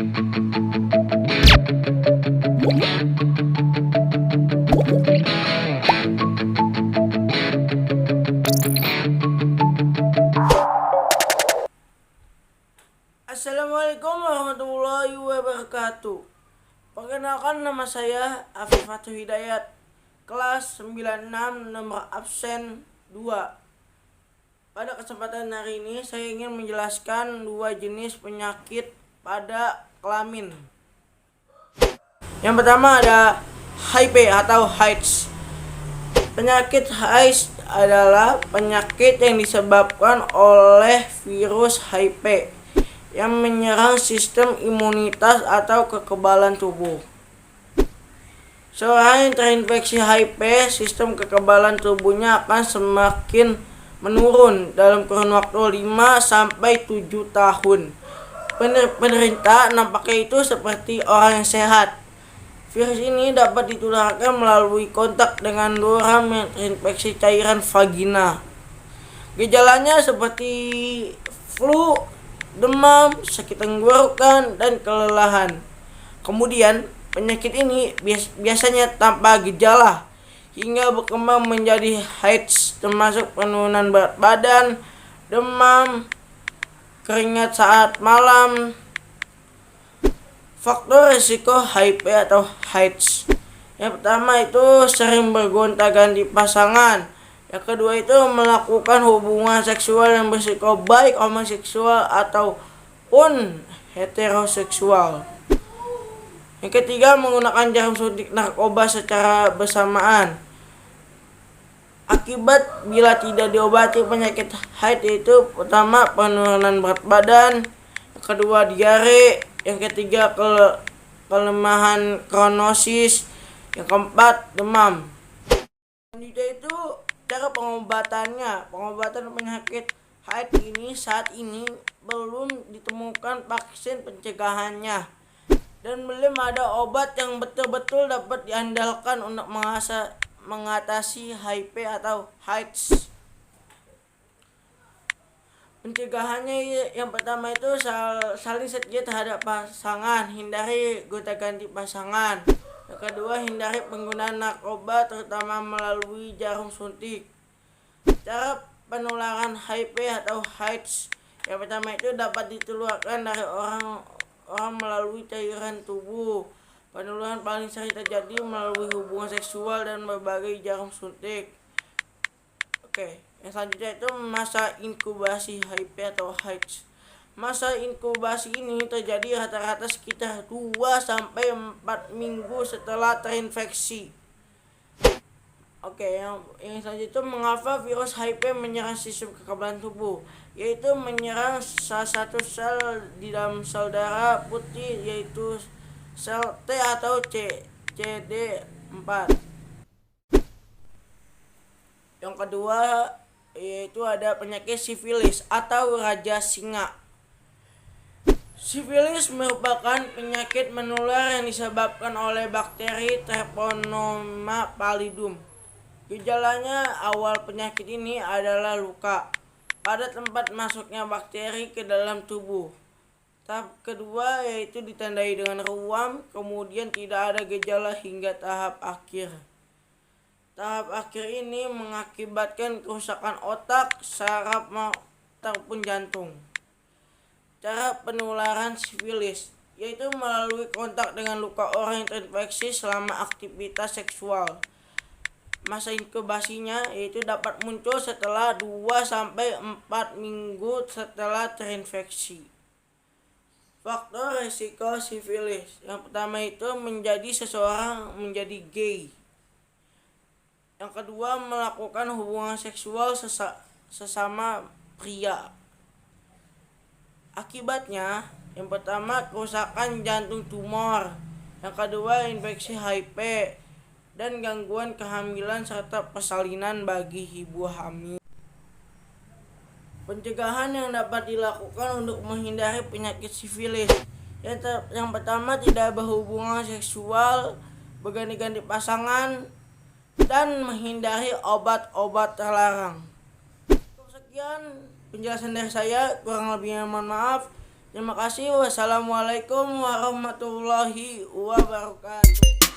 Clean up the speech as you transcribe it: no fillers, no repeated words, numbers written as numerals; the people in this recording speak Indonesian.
Assalamualaikum warahmatullahi wabarakatuh. Perkenalkan, nama saya Afifatul Hidayat, kelas 96, nomor absen 2. Pada kesempatan hari ini saya ingin menjelaskan dua jenis penyakit pada kelamin. Yang pertama ada HIV atau AIDS. Penyakit AIDS adalah penyakit yang disebabkan oleh virus HIV yang menyerang sistem imunitas atau kekebalan tubuh. Seorang yang terinfeksi HIV, sistem kekebalan tubuhnya akan semakin menurun dalam kurun waktu 5-7 tahun. Penderita nampaknya itu seperti orang yang sehat. Virus ini dapat ditularkan melalui kontak dengan orang yang terinfeksi cairan vagina. Gejalanya seperti flu, demam, sakit tenggorokan, dan kelelahan. Kemudian, penyakit ini biasanya tanpa gejala hingga berkembang menjadi AIDS, termasuk penurunan berat badan, demam, keringat saat malam. Faktor risiko HIV atau AIDS. Yang pertama itu sering bergonta-ganti pasangan. Yang kedua itu melakukan hubungan seksual yang berisiko baik homoseksual ataupun heteroseksual. Yang ketiga, menggunakan jarum suntik narkoba secara bersamaan. Akibat bila tidak diobati penyakit HIV itu pertama penurunan berat badan, yang kedua diare, yang ketiga kelemahan kronosis, yang keempat demam. Selanjutnya itu cara pengobatan penyakit HIV ini saat ini belum ditemukan vaksin pencegahannya dan belum ada obat yang betul-betul dapat diandalkan untuk mengatasi HIV atau AIDS. Pencegahannya yang pertama itu saling setia terhadap pasangan, hindari gonta-ganti pasangan. Yang kedua, hindari penggunaan narkoba terutama melalui jarum suntik. Cara penularan HIV atau AIDS yang pertama itu dapat ditularkan dari orang melalui cairan tubuh. Penularan paling sering terjadi melalui hubungan seksual dan berbagai jarum suntik. Yang selanjutnya itu masa inkubasi HIV atau AIDS. Masa inkubasi ini terjadi rata-rata sekitar 2-4 minggu setelah terinfeksi. Yang selanjutnya itu mengapa virus HIV menyerang sistem kekebalan tubuh, yaitu menyerang salah satu sel di dalam sel darah putih, yaitu sel T atau CD4. Yang kedua yaitu ada penyakit sifilis atau raja singa. Sifilis merupakan penyakit menular yang disebabkan oleh bakteri Treponema pallidum. Gejalanya awal penyakit ini adalah luka pada tempat masuknya bakteri ke dalam tubuh. Tahap kedua yaitu ditandai dengan ruam, kemudian tidak ada gejala hingga tahap akhir. Tahap akhir ini mengakibatkan kerusakan otak, saraf ataupun jantung. Cara penularan sifilis yaitu melalui kontak dengan luka orang yang terinfeksi selama aktivitas seksual. Masa inkubasinya yaitu dapat muncul setelah 2-4 minggu setelah terinfeksi. Faktor risiko sifilis. Yang pertama itu seseorang menjadi gay. Yang kedua, melakukan hubungan seksual sesama pria. Akibatnya, yang pertama kerusakan jantung tumor, yang kedua infeksi HIV, dan gangguan kehamilan serta persalinan bagi ibu hamil. Pencegahan yang dapat dilakukan untuk menghindari penyakit sifilis. Yang pertama, tidak berhubungan seksual, berganti-ganti pasangan, dan menghindari obat-obat terlarang. Sekian penjelasan dari saya, kurang lebihnya mohon maaf. Terima kasih. Wassalamualaikum warahmatullahi wabarakatuh.